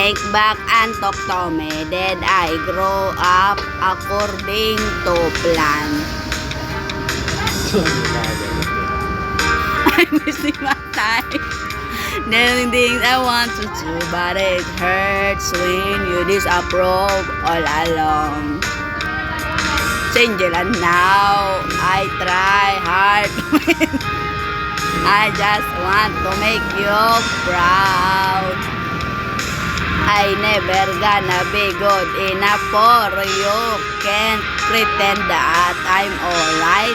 Think back and talk to me. Did I grow up according to plan? I'm missing my time. Doing things I want to do, but it hurts when you disapprove all along. Change it and now I try hard when I just want to make you proud. I never gonna be good enough for you. Can't pretend that I'm alright.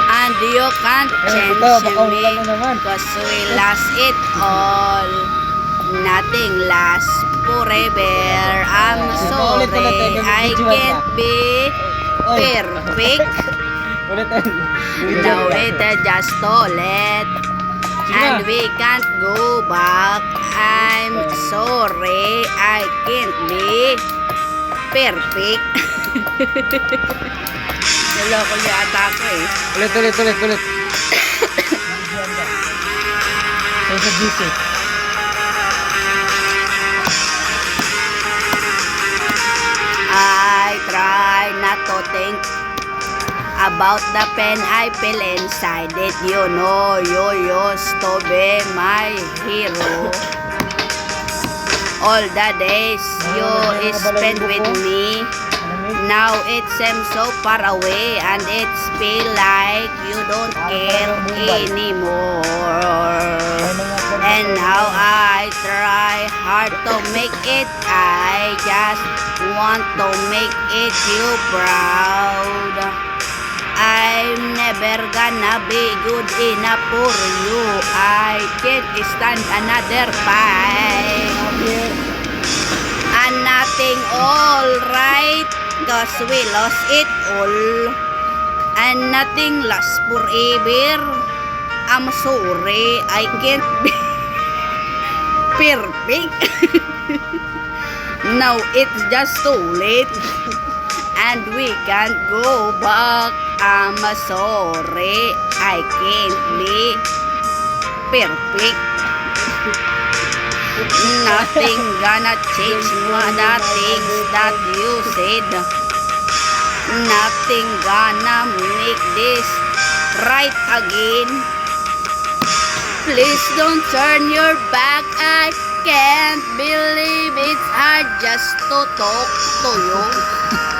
And you can't change me, cause we lost it all. Nothing lasts forever. I'm sorry, I can't be perfect. Now it's just too late, and we can't go back. I'm sorry, I can't be perfect. Naloko yata ako eh. Ulit. Sa GC. I try not to think about the pain I feel inside. Did you know you used to be my hero? All the days you spent with me, now it seems so far away, and it's feel like you don't care anymore. And now I try hard to make it. I just want to make it you proud. I'm never gonna be good enough for you. I can't stand another fight. And nothing alright, cause we lost it all. And nothing lasts forever. I'm sorry, I can't be perfect. Now it's just too late, and we can't go back. I'm sorry, I can't be perfect. Nothing gonna change the things that you said. Nothing gonna make this right again. Please don't turn your back. I can't believe it's hard just to talk to you.